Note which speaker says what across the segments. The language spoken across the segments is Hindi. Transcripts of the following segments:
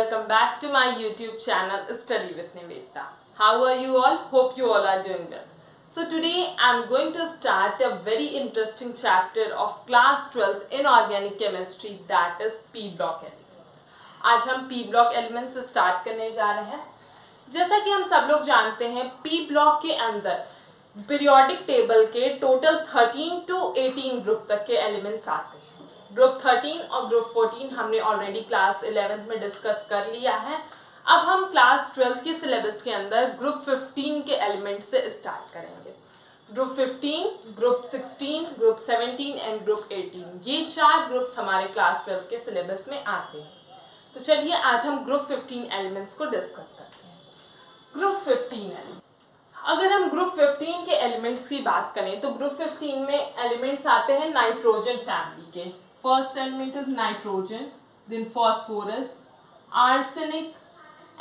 Speaker 1: welcome back to my YouTube channel Study with Nivedita. How are you all? Hope you all are doing well. So today I am going to start a very interesting chapter of class 12th in organic chemistry, that is P block elements. आज हम P block elements से start करने जा रहे हैं. जैसा कि हम सब लोग जानते हैं P block के अंदर पीरियोडिक टेबल के टोटल 13 to 18 ग्रुप तक के एलिमेंट्स आते हैं. ग्रुप 13 और ग्रुप 14 हमने ऑलरेडी क्लास 11th में डिस्कस कर लिया है. अब हम क्लास 12 के सिलेबस के अंदर ग्रुप 15 के एलिमेंट्स से स्टार्ट करेंगे. Group 15, group 16, group 17 and group 18, ये 4 ग्रुप्स हमारे क्लास 12 के सिलेबस में आते हैं. तो चलिए आज हम ग्रुप 15 एलिमेंट्स को डिस्कस करते हैं. ग्रुप 15 एलिमेंट, अगर हम ग्रुप 15 के एलिमेंट्स की बात करें तो ग्रुप 15 में एलिमेंट्स आते हैं नाइट्रोजन फैमिली के. First element is nitrogen, then phosphorus, arsenic,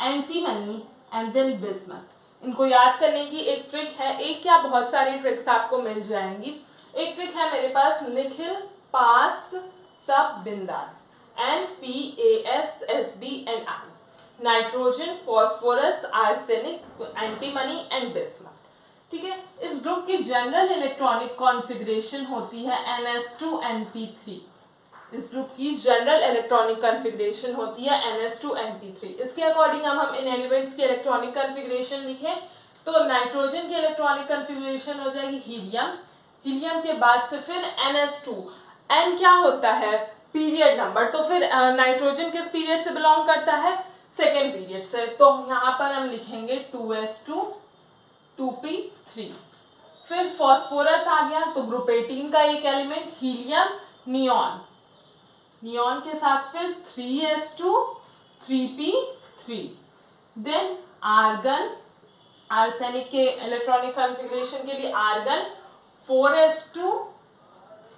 Speaker 1: antimony and then bismuth. इनको याद करने की एक ट्रिक है, एक क्या बहुत सारी ट्रिक्स आपको मिल जाएंगी. एक ट्रिक है मेरे पास, निखिल पास सब बिंदास, NPASSBNI. Nitrogen, phosphorus, arsenic, antimony and bismuth. ठीक है. इस ग्रुप की जनरल इलेक्ट्रॉनिक कॉन्फ़िगरेशन होती है NS2NP3. इस ग्रुप की जनरल इलेक्ट्रॉनिक कॉन्फ़िगरेशन होती है NS2NP3. इसके अकॉर्डिंग हम इन एलिमेंट्स की इलेक्ट्रॉनिक कॉन्फ़िगरेशन लिखें तो नाइट्रोजन की इलेक्ट्रॉनिक कॉन्फ़िगरेशन हो जाएगी हीलियम. हीलियम के बाद से फिर NS2. N क्या होता है? Period number. तो फिर नाइट्रोजन किस पीरियड से बिलोंग करता है? सेकेंड पीरियड से. तो यहाँ पर हम लिखेंगे 2s2 2p3. फिर फॉस्फोरस आ गया तो ग्रुप 18 का एक एलिमेंट हीलियम, नियॉन. नियॉन के साथ फिर 3s2 3p3. Then argon, arsenic के इलेक्ट्रॉनिक कॉन्फ़िगरेशन के लिए argon 4s2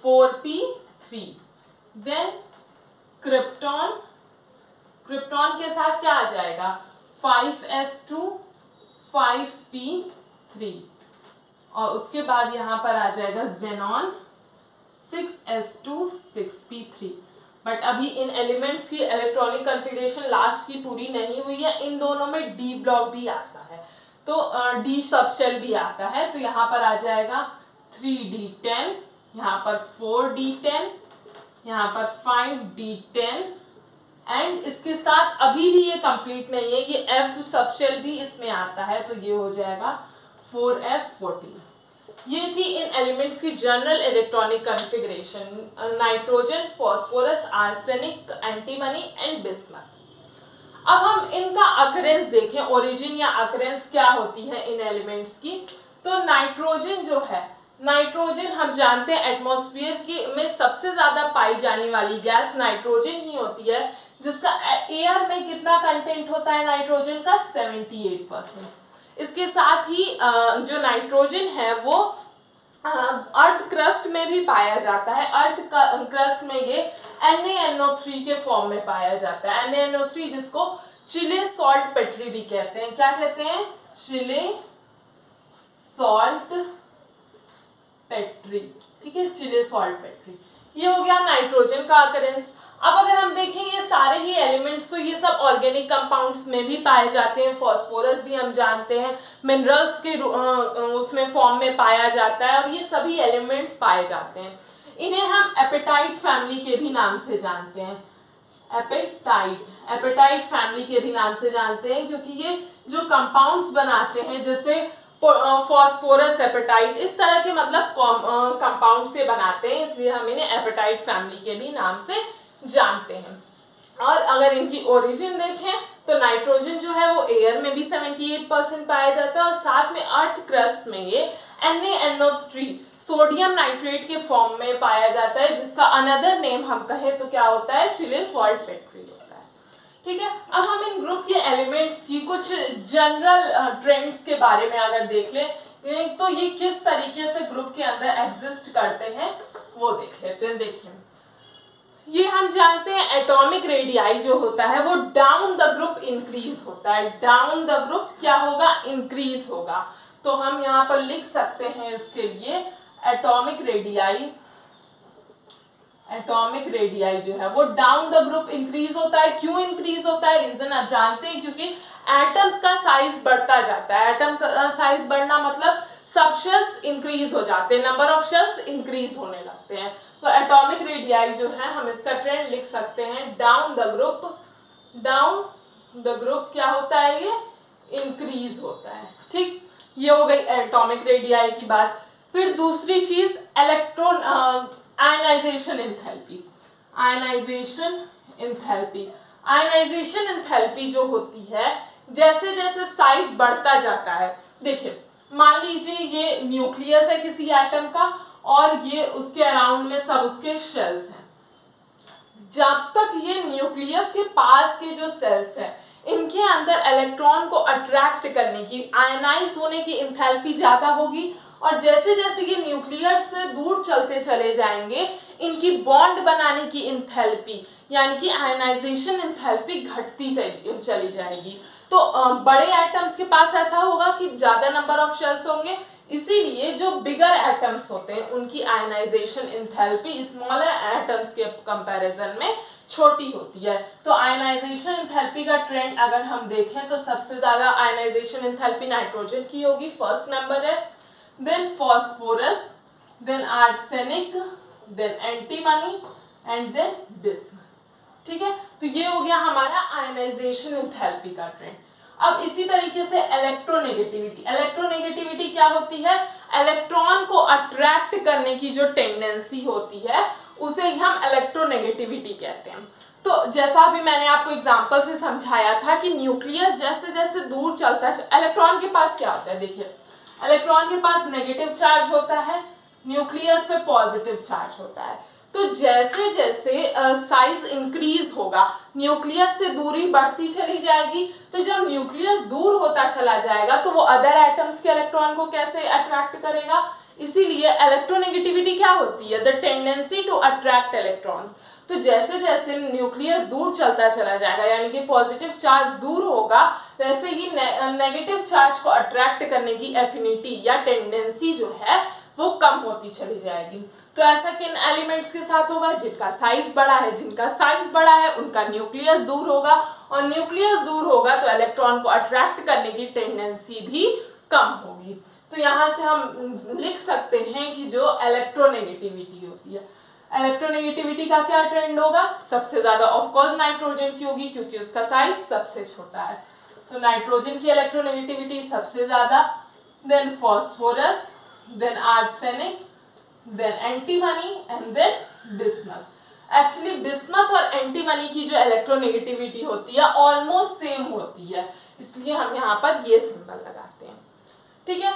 Speaker 1: 4p3. Then krypton, krypton के साथ क्या आ जाएगा? 5s2 5p3. और उसके बाद यहाँ पर आ जाएगा जेनॉन 6s2 6p3. बट अभी इन एलिमेंट्स की इलेक्ट्रॉनिक कॉन्फ़िगरेशन लास्ट की पूरी नहीं हुई है. इन दोनों में डी ब्लॉक भी आता है तो डी सबशेल भी आता है. तो यहाँ पर आ जाएगा 3d10, यहाँ पर 4d10, यहाँ पर 5d10 एंड इसके साथ अभी भी ये कंप्लीट नहीं है, ये F सबशेल भी इसमें आता है तो ये हो जाएगा 4f14. ये थी इन एलिमेंट्स की general electronic configuration, nitrogen, phosphorus, arsenic, antimony and bismuth. अब हम इनका अकरेंस देखें, ओरिजिन या अकरेंस क्या होती है इन एलिमेंट्स की. तो नाइट्रोजन जो है, नाइट्रोजन हम जानते हैं एटमॉस्फेयर की में सबसे ज्यादा पाई जाने वाली गैस नाइट्रोजन ही होती है, जिसका एयर में कितना कंटेंट होता है नाइट्रोजन का? 78%. इसके साथ ही जो नाइट्रोजन है वो अर्थ क्रस्ट में भी पाया जाता है. अर्थ क्रस्ट में ये NaNO3 के फॉर्म में पाया जाता है. NaNO3 जिसको चिले सॉल्ट पेट्री भी कहते हैं. क्या कहते हैं? चिले सॉल्ट पेट्री. ठीक है, चिले सॉल्ट पेट्री. ये हो गया नाइट्रोजन का अकरेंस. अब अगर हम देखें ये सारे ही एलिमेंट्स तो ये सब ऑर्गेनिक कंपाउंड्स में भी पाए जाते हैं. फॉस्फोरस भी हम जानते हैं मिनरल्स के उसमें फॉर्म में पाया जाता है और ये सभी एलिमेंट्स पाए जाते हैं. इन्हें हम एपेटाइट फैमिली के भी नाम से जानते हैं. एपेटाइट फैमिली के भी नाम से जानते हैं क्योंकि ये जो कंपाउंड्स बनाते हैं जैसे फॉस्फोरस एपेटाइट, इस तरह के मतलब कंपाउंड से बनाते हैं, इसलिए हम इन्हें एपेटाइट फैमिली के भी नाम से जानते हैं. और अगर इनकी ओरिजिन देखें तो नाइट्रोजन जो है वो एयर में भी 78% पाया जाता है और साथ में अर्थ क्रस्ट में ये NaNO3 सोडियम नाइट्रेट के फॉर्म में पाया जाता है, जिसका अनदर नेम हम कहें तो क्या होता है? चिले सॉल्ट पेट्री होता है. ठीक है. अब हम इन ग्रुप के एलिमेंट्स की कुछ जनरल ट्रेंड्स के बारे में अगर देख लें तो ये किस तरीके से ग्रुप के अंदर एग्जिस्ट करते हैं वो देख लेते हैं. देखिए, ये हम जानते हैं एटॉमिक रेडियाई जो होता है वो डाउन द ग्रुप इंक्रीज होता है. डाउन द ग्रुप क्या होगा? इंक्रीज होगा. तो हम यहाँ पर लिख सकते हैं इसके लिए एटॉमिक रेडियाई एटॉमिक रेडियाई जो है वो डाउन द ग्रुप इंक्रीज होता है। क्यों इंक्रीज होता है, रीजन आप जानते हैं, क्योंकि एटम्स का साइज बढ़ता जाता है। एटम का साइज बढ़ना मतलब सब शेल्स इंक्रीज हो जाते हैं, नंबर ऑफ शेल्स इंक्रीज होने लगते हैं। तो एटॉमिक रेडियाई जो है हम इसका ट्रेंड लिख सकते हैं down the group. Down the group क्या होता है, ये इंक्रीज होता है। ठीक, ये हो गई एटॉमिक रेडियाई की बात। फिर दूसरी चीज electron ionisation enthalpy. Ionisation enthalpy, ionisation enthalpy जो होती है जैसे जैसे साइज बढ़ता जाता है, देखिए मान लीजिए ये न्यूक्लियस है किसी एटम का और ये उसके अराउंड में सब उसके शेल्स हैं। जब तक ये न्यूक्लियस के पास के जो सेल्स हैं इनके अंदर इलेक्ट्रॉन को अट्रैक्ट करने की, आयनाइज होने की एंथैल्पी ज्यादा होगी, और जैसे जैसे ये न्यूक्लियस से दूर चलते चले जाएंगे इनकी बॉन्ड बनाने की एंथैल्पी यानी कि आयनाइजेशन एंथैल्पी घटती चली जाएगी। तो बड़े एटम्स के पास ऐसा होगा कि ज्यादा नंबर ऑफ शेल्स होंगे, इसीलिए जो बिगर एटम्स होते हैं उनकी आयनाइजेशन एंथैल्पी स्मॉलर एटम्स के कंपैरिजन में छोटी होती है। तो आयनाइजेशन एंथैल्पी का ट्रेंड अगर हम देखें तो सबसे ज्यादा आयनाइजेशन एंथैल्पी नाइट्रोजन की होगी, फर्स्ट नंबर है, then phosphorus, then arsenic, then antimony and then bismuth. ठीक है, तो ये हो गया हमारा आयनाइजेशन एंथैल्पी का ट्रेंड। अब इसी तरीके से इलेक्ट्रोनेगेटिविटी। इलेक्ट्रोनेगेटिविटी क्या होती है, इलेक्ट्रॉन को अट्रैक्ट करने की जो टेंडेंसी होती है उसे ही हम इलेक्ट्रोनेगेटिविटी कहते हैं। तो जैसा अभी मैंने आपको एग्जांपल से समझाया था कि न्यूक्लियस जैसे जैसे दूर चलता है, इलेक्ट्रॉन के पास क्या होता है, देखिए इलेक्ट्रॉन के पास नेगेटिव चार्ज होता है, न्यूक्लियस पे पॉजिटिव चार्ज होता है। तो जैसे जैसे साइज इंक्रीज होगा न्यूक्लियस से दूरी बढ़ती चली जाएगी, तो जब न्यूक्लियस दूर होता चला जाएगा तो वो अदर एटम्स के इलेक्ट्रॉन को कैसे अट्रैक्ट करेगा, इसीलिए इलेक्ट्रोनेगेटिविटी क्या होती है, the tendency to attract electrons. तो जैसे जैसे न्यूक्लियस दूर चलता चला जाएगा यानी कि पॉजिटिव चार्ज दूर होगा, वैसे ही नेगेटिव चार्ज को अट्रैक्ट करने की एफिनिटी या टेंडेंसी जो है वो कम होती चली जाएगी। तो ऐसा किन एलिमेंट्स के साथ होगा, जिनका साइज बड़ा है, जिनका साइज बड़ा है उनका न्यूक्लियस दूर होगा, और न्यूक्लियस दूर होगा तो इलेक्ट्रॉन को अट्रैक्ट करने की टेंडेंसी भी कम होगी। तो यहाँ से हम लिख सकते हैं कि जो इलेक्ट्रोनेगेटिविटी होती है, इलेक्ट्रोनेगेटिविटी का क्या ट्रेंड होगा, सबसे ज्यादा ऑफ कोर्स नाइट्रोजन की होगी क्योंकि उसका साइज सबसे छोटा है। तो नाइट्रोजन की इलेक्ट्रोनेगेटिविटी सबसे ज्यादा, then phosphorus, then arsenic, then antimony and then bismuth. Actually bismuth और एंटीमनी की जो इलेक्ट्रोनेगेटिविटी होती है ऑलमोस्ट सेम होती है, इसलिए हम यहाँ पर ये सिंबल लगाते हैं। ठीक है,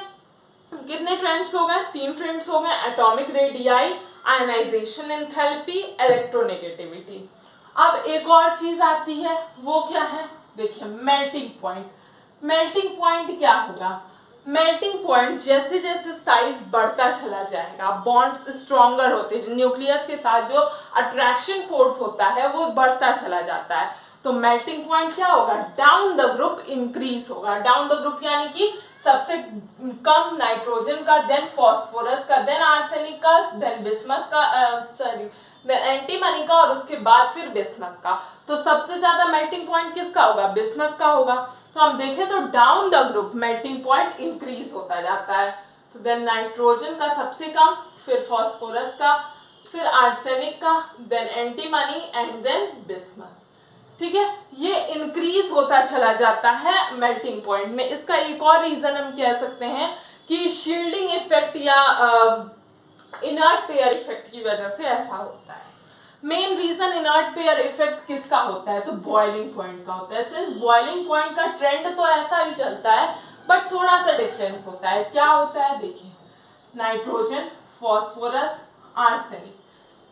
Speaker 1: कितने ट्रेंड्स हो गए, 3 ट्रेंड्स हो गए, atomic radii, ionisation enthalpy, electronegativity. अब एक और चीज आती है, वो क्या है, देखिए मेल्टिंग पॉइंट। मेल्टिंग पॉइंट क्या होगा, मेल्टिंग पॉइंट जैसे जैसे साइज बढ़ता चला जाएगा, बॉन्ड्स स्ट्रॉन्गर होते हैं, न्यूक्लियस के साथ जो अट्रैक्शन फोर्स होता है वो बढ़ता चला जाता है, तो मेल्टिंग पॉइंट क्या होगा, डाउन द ग्रुप इंक्रीज होगा। डाउन द ग्रुप यानी कि सबसे कम नाइट्रोजन का, देन फॉस्फोरस का, देन आर्सेनिक का, देन बिस्मथ का, देन एंटीमनी का, और उसके बाद फिर बिस्मथ का। तो सबसे ज्यादा मेल्टिंग पॉइंट किसका होगा, बिस्मथ का होगा। तो हम देखें तो down the group melting point increase होता जाता है। तो देन नाइट्रोजन का सबसे कम, फिर फॉस्फोरस का, फिर आर्सेनिक का, then antimony and then bismuth. ठीक है, ये इंक्रीज होता चला जाता है मेल्टिंग पॉइंट में। इसका एक और रीजन हम कह सकते हैं कि शील्डिंग इफेक्ट या इनर्ट पेयर इफेक्ट की वजह से ऐसा होता है। Main reason inert pair effect किसका होता है, तो बॉइलिंग पॉइंट का होता है। सिंस बॉइलिंग पॉइंट का ट्रेंड तो ऐसा ही चलता है बट थोड़ा सा डिफरेंस होता है। क्या होता है, देखिए नाइट्रोजन, फॉस्फोरस, आर्सेनिक,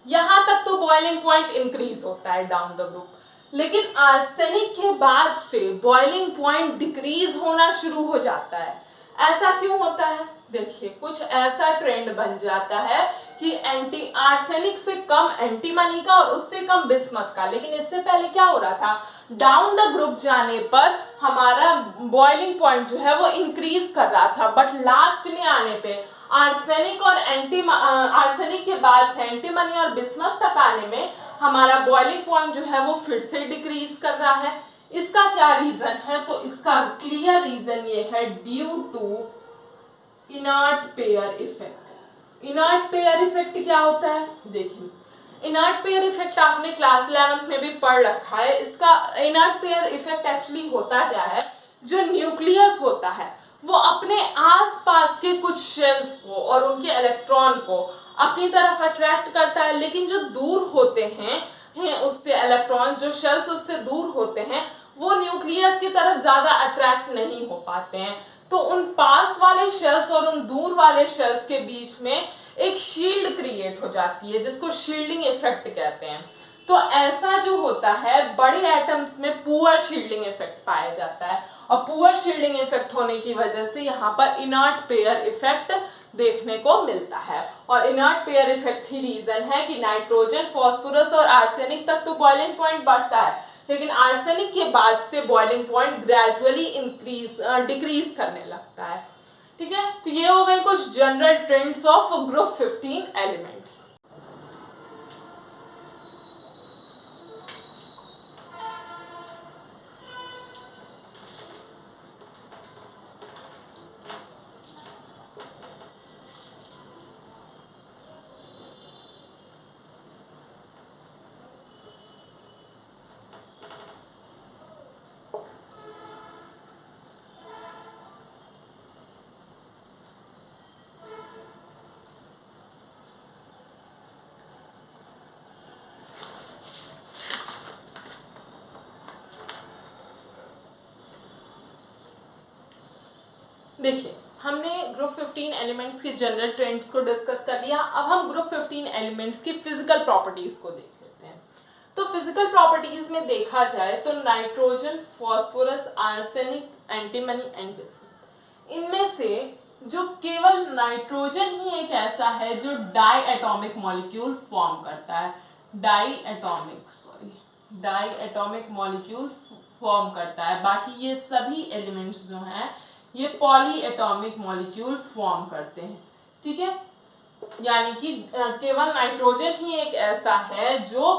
Speaker 1: यहां तक तो बॉइलिंग पॉइंट इंक्रीज होता है डाउन द ग्रुप, लेकिन आर्सेनिक के बाद से बॉइलिंग पॉइंट डिक्रीज होना शुरू हो जाता है। ऐसा क्यों होता है, देखिए कुछ ऐसा ट्रेंड बन जाता है कि एंटी आर्सेनिक से कम एंटीमनी का और उससे कम बिस्मथ का, लेकिन इससे पहले क्या हो रहा था, डाउन द ग्रुप जाने पर हमारा बॉइलिंग पॉइंट जो है वो इंक्रीज कर रहा था, बट लास्ट में आने पे आर्सेनिक और आर्सेनिक के बाद से एंटीमनी और बिस्मथ तक आने में हमारा बॉइलिंग पॉइंट जो है वो फिर से डिक्रीज कर रहा है। इसका क्या रीजन है? तो इसका क्लियर रीजन ये है due to inert pair effect. Inert pair effect क्या होता है? देखिए, इनर्ट पेयर इफेक्ट आपने क्लास 11 में भी पढ़ रखा है। इसका इनर्ट पेयर इफेक्ट एक्चुअली होता क्या है, जो न्यूक्लियस होता है वो अपने आसपास के कुछ शेल्स को और उनके इलेक्ट्रॉन को अपनी तरफ अट्रैक्ट करता है, लेकिन जो दूर होते हैं उससे इलेक्ट्रॉन, जो शेल्स उससे दूर होते हैं वो न्यूक्लियस की तरफ ज्यादा अट्रैक्ट नहीं हो पाते हैं। तो उन पास वाले शेल्स और उन दूर वाले शेल्स के बीच में एक शील्ड क्रिएट हो जाती है, जिसको शील्डिंग इफेक्ट कहते हैं। तो ऐसा जो होता है बड़े एटम्स में पुअर शील्डिंग इफेक्ट पाया जाता है, और पुअर शील्डिंग इफेक्ट होने की वजह से यहाँ पर इनर्ट पेयर इफेक्ट देखने को मिलता है। और इनर्ट पेयर इफेक्ट ही रीजन है कि नाइट्रोजन, फास्फोरस और आर्सेनिक तक तो बॉइलिंग पॉइंट बढ़ता है, लेकिन आर्सेनिक के बाद से बॉइलिंग पॉइंट ग्रेजुअली डिक्रीज करने लगता है। ठीक है, तो ये हो गए कुछ general trends of group 15 elements. देखिए, हमने ग्रुप 15 एलिमेंट्स के जनरल ट्रेंड्स को डिस्कस कर लिया। अब हम ग्रुप 15 एलिमेंट्स की फिजिकल प्रॉपर्टीज को देख लेते हैं। तो फिजिकल प्रॉपर्टीज में देखा जाए तो nitrogen, phosphorus, arsenic, antimony and bismuth, इनमें से जो केवल नाइट्रोजन ही एक ऐसा है जो डाई एटॉमिक मॉलिक्यूल फॉर्म करता है। डाई एटॉमिक मॉलिक्यूल फॉर्म करता है। बाकी ये सभी एलिमेंट्स जो हैं ये पॉली एटॉमिक मॉलिक्यूल फॉर्म करते हैं। ठीक है, यानी कि केवल नाइट्रोजन ही एक ऐसा है जो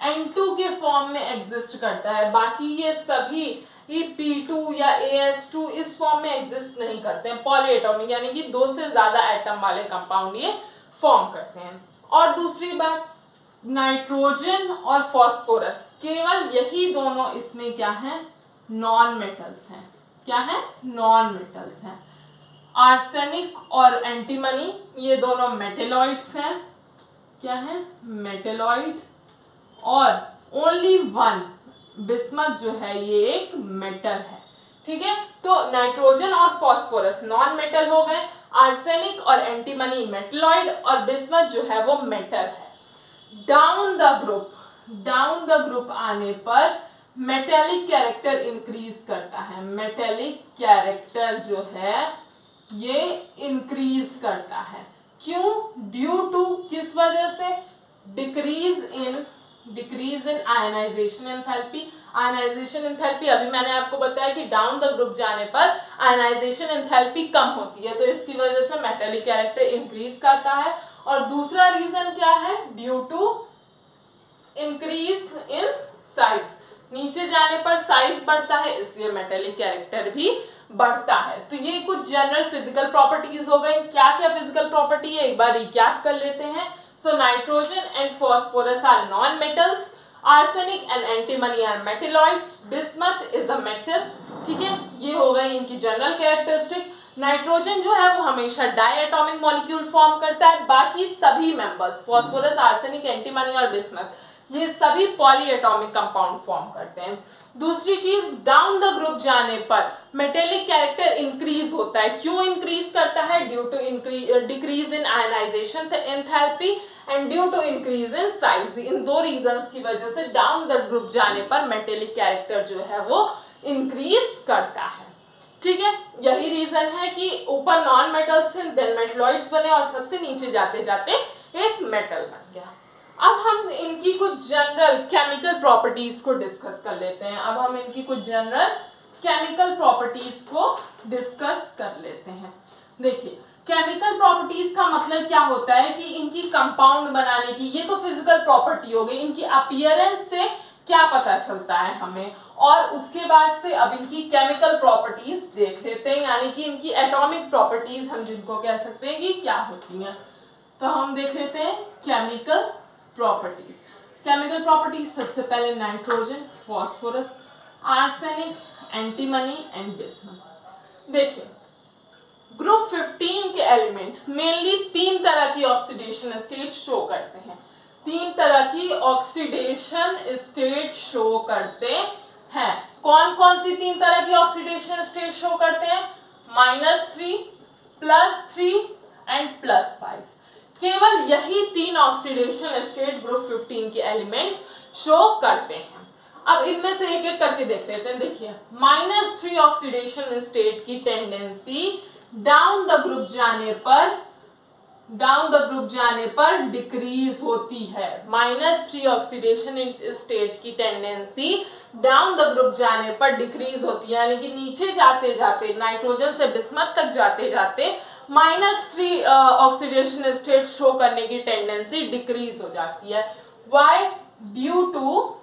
Speaker 1: N2 के फॉर्म में एग्जिस्ट करता है। बाकी ये सभी ही P2 या AS2 इस फॉर्म में एग्जिस्ट नहीं करते हैं। पॉली एटॉमिक यानी कि 2 से ज्यादा एटम वाले कंपाउंड ये फॉर्म करते हैं। और दूसरी बात, नाइट्रोजन और फास्फोरस, केवल यही दोनों इसमें क्या है, नॉन मेटल्स हैं। क्या है? नॉन मेटल्स हैं। आर्सेनिक और एंटीमनी ये दोनों मेटेलॉइड्स हैं। क्या है? मेटेलॉइड्स। और ओनली वन बिस्मथ जो है ये एक मेटल है। ठीक है, तो नाइट्रोजन और फास्फोरस नॉन मेटल हो गए, आर्सेनिक और एंटीमनी मेटेलॉइड, और बिस्मथ जो है वो मेटल है। डाउन द ग्रुप आने पर मेटेलिक कैरेक्टर इंक्रीज करता है। मेटेलिक कैरेक्टर जो है ये इंक्रीज करता है। क्यों? ड्यू टू किस वजह से? Decrease in ionisation enthalpy. Ionisation enthalpy अभी मैंने आपको बताया कि डाउन द ग्रुप जाने पर आयनाइजेशन एंथैल्पी कम होती है, तो इसकी वजह से मेटेलिक कैरेक्टर इंक्रीज करता है। और दूसरा रीजन क्या है? Due to increase in size. नीचे जाने पर साइज बढ़ता है, इसलिए मेटेलिक कैरेक्टर भी बढ़ता है। तो ये कुछ जनरल फिजिकल प्रॉपर्टीज हो गई। क्या क्या फिजिकल प्रॉपर्टी है एक बार रिकैप कर लेते हैं। So nitrogen and phosphorus are non metals, arsenic and antimony are metalloids, bismuth is a metal. ठीक है, ये हो गई इनकी जनरल कैरेक्टरिस्टिक। नाइट्रोजन जो है वो हमेशा डाई एटॉमिक मॉलिक्यूल फॉर्म करता है। बाकी सभी मेंबर्स, फास्फोरस, आर्सेनिक, एंटीमनी और बिस्मथ, ये सभी पॉली एटॉमिक कंपाउंड फॉर्म करते हैं। दूसरी चीज, डाउन द ग्रुप जाने पर मेटेलिक कैरेक्टर इंक्रीज होता है। क्यों इंक्रीज करता है? Due to decrease in ionisation enthalpy and due to increase in size. इन दो रीजंस की वजह से डाउन द ग्रुप जाने पर मेटेलिक कैरेक्टर जो है वो इंक्रीज करता है। ठीक है, यही रीजन है कि ऊपर नॉन मेटल्स थे, देन मेटलॉइड्स बने, और सबसे नीचे जाते जाते एक मेटल बन गया। अब हम इनकी कुछ जनरल केमिकल प्रॉपर्टीज को डिस्कस कर लेते हैं। केमिकल प्रॉपर्टीज को डिस्कस कर लेते हैं। देखिए, केमिकल प्रॉपर्टीज का मतलब क्या होता है कि इनकी कंपाउंड बनाने की, ये तो फिजिकल प्रॉपर्टी हो गई, इनकी अपीयरेंस से क्या पता चलता है हमें, और उसके बाद से अब इनकी केमिकल प्रॉपर्टीज देख लेते हैं, यानी कि इनकी एटॉमिक प्रॉपर्टीज हम जिनको कह सकते हैं कि क्या होती हैं। तो हम देख लेते हैं केमिकल प्रॉपर्टीज। केमिकल प्रॉपर्टीज सबसे पहले nitrogen, phosphorus, arsenic, antimony and bismuth. देखिए ग्रुप 15 के एलिमेंट्स मेनली 3 तरह की ऑक्सीडेशन स्टेट शो करते हैं। 3 तरह की ऑक्सीडेशन स्टेट शो करते हैं। कौन कौन सी 3 तरह की ऑक्सीडेशन स्टेट शो करते हैं? -3, +3 एंड +5। केवल यही 3 ऑक्सीडेशन स्टेट ग्रुप 15 के एलिमेंट शो करते हैं। अब इनमें से एक एक करके देख लेते हैं। देखिए -3 ऑक्सीडेशन स्टेट की टेंडेंसी डाउन द ग्रुप जाने पर डिक्रीज होती है। -3 ऑक्सीडेशन स्टेट की टेंडेंसी डाउन द ग्रुप जाने पर डिक्रीज होती है, यानी कि नीचे जाते जाते नाइट्रोजन से बिस्मथ तक जाते जाते -3 ऑक्सीडेशन स्टेट शो करने की टेंडेंसी डिक्रीज हो जाती है। Why? Due to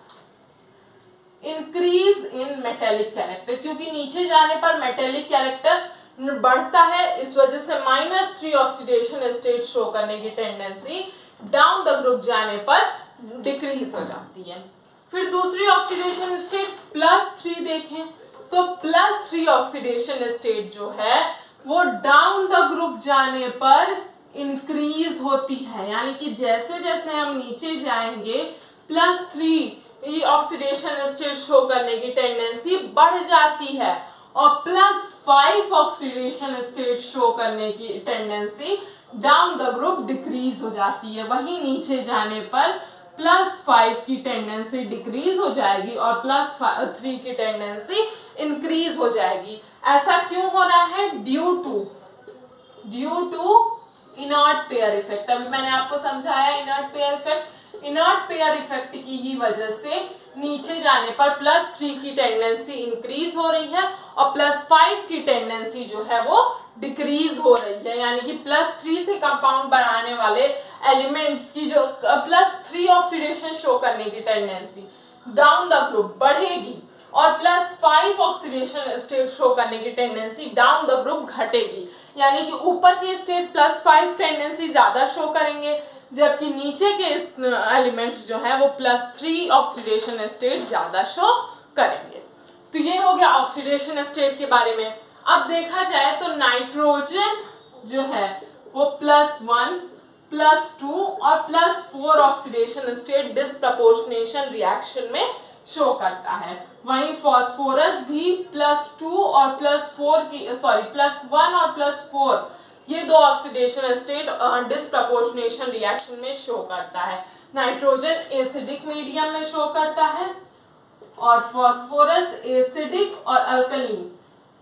Speaker 1: increase in metallic character, क्योंकि नीचे जाने पर मेटेलिक कैरेक्टर बढ़ता है, इस वजह से -3 ऑक्सीडेशन स्टेट शो करने की टेंडेंसी डाउन द ग्रुप जाने पर डिक्रीज हो जाती है। फिर दूसरी ऑक्सीडेशन स्टेट +3 देखें तो +3 ऑक्सीडेशन स्टेट जो है वो डाउन द ग्रुप जाने पर इंक्रीज होती है, यानी कि जैसे जैसे हम नीचे जाएंगे +3 ऑक्सीडेशन स्टेट शो करने की टेंडेंसी बढ़ जाती है, और +5 ऑक्सीडेशन स्टेट शो करने की tendency down the group decrease हो जाती है। वहीं नीचे जाने पर +5 की टेंडेंसी डिक्रीज हो जाएगी और +3 की टेंडेंसी इंक्रीज हो जाएगी। ऐसा क्यों हो रहा है? Due to inert pair effect. अभी मैंने आपको समझाया inert pair effect. Inert pair effect की ही वजह से नीचे जाने पर +3 की टेंडेंसी इंक्रीज हो रही है और +5 की टेंडेंसी जो है वो डिक्रीज हो रही है, यानी कि +3 से कंपाउंड बनाने वाले एलिमेंट्स की जो +3 ऑक्सीडेशन शो करने की टेंडेंसी डाउन द ग्रुप बढ़ेगी और +5 ऑक्सीडेशन स्टेट शो करने की टेंडेंसी डाउन द ग्रुप घटेगी, यानी कि ऊपर के स्टेट +5 टेंडेंसी ज्यादा शो करेंगे, जबकि नीचे के एलिमेंट्स जो है वो +3 ऑक्सीडेशन स्टेट ज्यादा शो करेंगे। तो ये हो गया ऑक्सीडेशन स्टेट के बारे में। अब देखा जाए तो नाइट्रोजन जो है वो +1, +2 और +4 ऑक्सीडेशन स्टेट डिस्प्रपोर्शनेशन रिएक्शन में शो करता है। वहीं फास्फोरस भी +2 और +4 की +1 और +4 ये 2 ऑक्सीडेशन स्टेट डिस्प्रपोर्शनेशन रिएक्शन में शो करता है। नाइट्रोजन एसिडिक मीडियम में शो करता है और फास्फोरस एसिडिक और अल्कलीन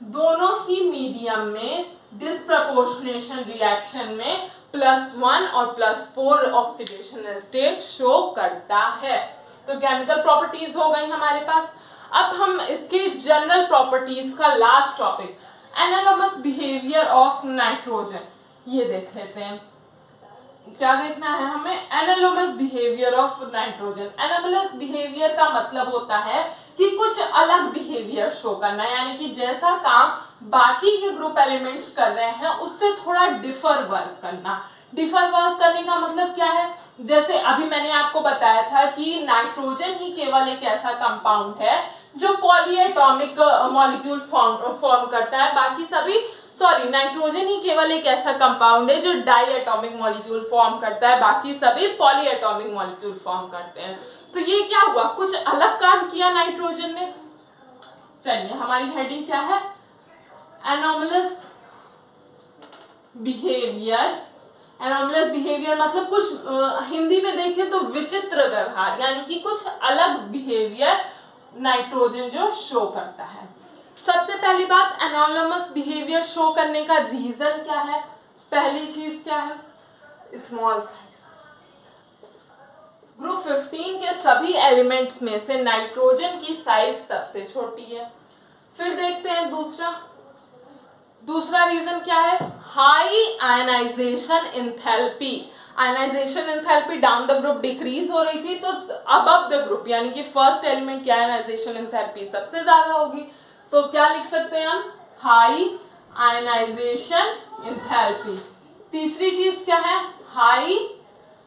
Speaker 1: दोनों ही मीडियम में डिस्प्रपोर्शनेशन रिएक्शन में +1 और +4 ऑक्सीडेशन स्टेट शो करता है। तो केमिकल प्रॉपर्टीज हो गई हमारे पास। अब हम इसके जनरल प्रॉपर्टीज का last topic anomalous behaviour of nitrogen ये देख लेते हैं। क्या देखना है हमें? Anomalous behaviour of nitrogen. Anomalous behaviour का मतलब होता है कि कुछ अलग बिहेवियर शो करना, यानी कि जैसा काम बाकी के ग्रुप एलिमेंट्स कर रहे हैं उससे थोड़ा डिफर वर्क करना। डिफर वर्क करने का मतलब क्या है? जैसे अभी मैंने आपको बताया था कि नाइट्रोजन ही केवल एक ऐसा कंपाउंड है जो पॉलीएटॉमिक मॉलिक्यूल फॉर्म करता है, बाकी सभी नाइट्रोजन ही केवल एक ऐसा कंपाउंड है जो डाईएटॉमिक मॉलिक्यूल फॉर्म करता है, बाकी सभी पॉलीएटॉमिक मॉलिक्यूल फॉर्म करते हैं। तो ये क्या हुआ? कुछ अलग काम किया नाइट्रोजन ने। चलिए हमारी हेडिंग क्या है? Anomalous behaviour. एनोमलस बिहेवियर मतलब कुछ हिंदी में देखें तो विचित्र व्यवहार, यानी कि कुछ अलग बिहेवियर नाइट्रोजन जो शो करता है। सबसे पहली बात, एनोमलस बिहेवियर शो करने का रीजन क्या है? पहली चीज क्या है? Small size. ग्रुप 15 के सभी एलिमेंट्स में से नाइट्रोजन की साइज सबसे छोटी है। फिर देखते हैं दूसरा, दूसरा रीजन क्या है, high ionisation enthalpy. Ionisation enthalpy down the group decrease हो रही थी, तो अबव द ग्रुप यानी कि फर्स्ट एलिमेंट की आयनाइजेशन एंथैल्पी सबसे ज्यादा होगी, तो क्या लिख सकते हैं हम, हाई आयनाइजेशन एंथैल्पी। तीसरी चीज क्या है, हाई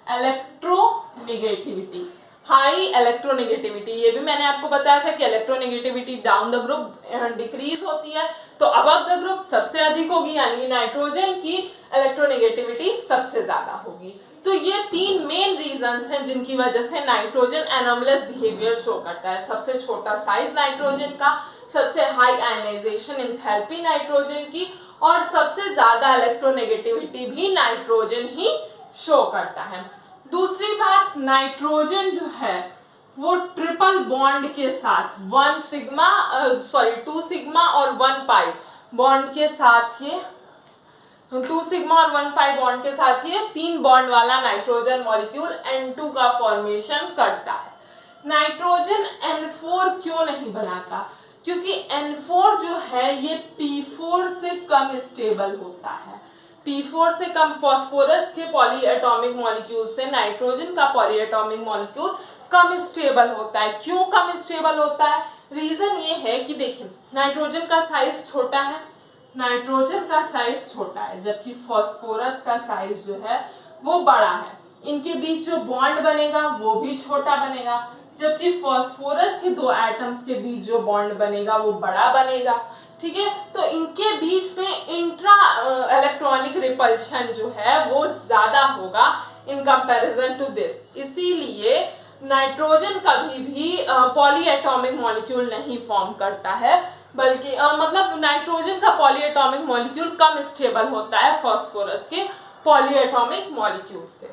Speaker 1: इलेक्ट्रोनेगेटिविटी। हाई इलेक्ट्रोनेगेटिविटी, ये भी मैंने आपको बताया था कि electronegativity down the group decrease होती है, तो अबव द ग्रुप सबसे अधिक होगी, यानी नाइट्रोजन की इलेक्ट्रोनेगेटिविटी सबसे ज्यादा होगी। तो ये तीन मेन रीजंस हैं जिनकी वजह से नाइट्रोजन एनोमलस बिहेवियर शो करता है। सबसे छोटा साइज नाइट्रोजन का, सबसे हाई आयनाइजेशन एंथैल्पी नाइट्रोजन की, और सबसे ज्यादा इलेक्ट्रोनेगेटिविटी भी नाइट्रोजन ही शो करता है। दूसरी बात, नाइट्रोजन जो है वो ट्रिपल बॉन्ड के साथ 2 सिग्मा और 1 पाई बॉन्ड के साथ, ये 2 सिग्मा और 1 पाई बॉन्ड के साथ ये 3 बॉन्ड वाला नाइट्रोजन मॉलिक्यूल N2 का फॉर्मेशन करता है। नाइट्रोजन N4 क्यों नहीं बनाता, क्योंकि N4 जो है ये P4 से कम स्टेबल होता है। P4 से कम, फास्फोरस के पॉलीएटॉमिक मॉलिक्यूल से नाइट्रोजन का पॉलीएटॉमिक मॉलिक्यूल कम स्टेबल होता है। क्यों कम स्टेबल होता है, रीजन ये है कि देखिए नाइट्रोजन का साइज छोटा है, नाइट्रोजन का साइज छोटा है, जबकि फास्फोरस का साइज जो है वो बड़ा है। इनके बीच जो बॉन्ड बनेगा वो भी छोटा बनेगा, जबकि फास्फोरस के 2 एटम्स के बीच जो बॉन्ड बनेगा वो बड़ा बनेगा। ठीक है, तो इनके बीच में इंट्रा इलेक्ट्रॉनिक रिपल्शन जो है वो ज्यादा होगा इन कंपैरिजन टू दिस। इसीलिए नाइट्रोजन कभी भी पॉलीएटॉमिक मॉलिक्यूल नहीं फॉर्म करता है, बल्कि मतलब नाइट्रोजन का पॉलीएटॉमिक मॉलिक्यूल कम स्टेबल होता है फास्फोरस के पॉलीएटॉमिक मॉलिक्यूल से।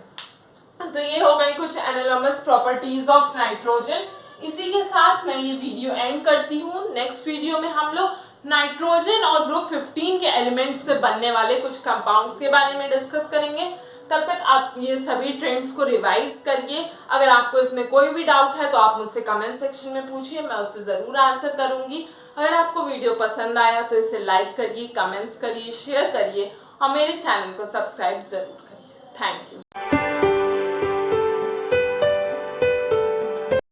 Speaker 1: तो ये हो गई कुछ एनालॉगस प्रॉपर्टीज ऑफ नाइट्रोजन। इसी के साथ मैं ये वीडियो एंड करती हूँ। नेक्स्ट वीडियो में हम लोग नाइट्रोजन और ग्रुप 15 के एलिमेंट्स से बनने वाले कुछ कंपाउंड्स के बारे में डिस्कस करेंगे। तब तक आप ये सभी ट्रेंड्स को रिवाइज करिए। अगर आपको इसमें कोई भी डाउट है तो आप मुझसे कमेंट सेक्शन में पूछिए, मैं उससे ज़रूर आंसर करूंगी। अगर आपको वीडियो पसंद आया तो इसे लाइक करिए, कमेंट्स करिए, शेयर करिए और मेरे चैनल को सब्सक्राइब ज़रूर करिए। Thank you.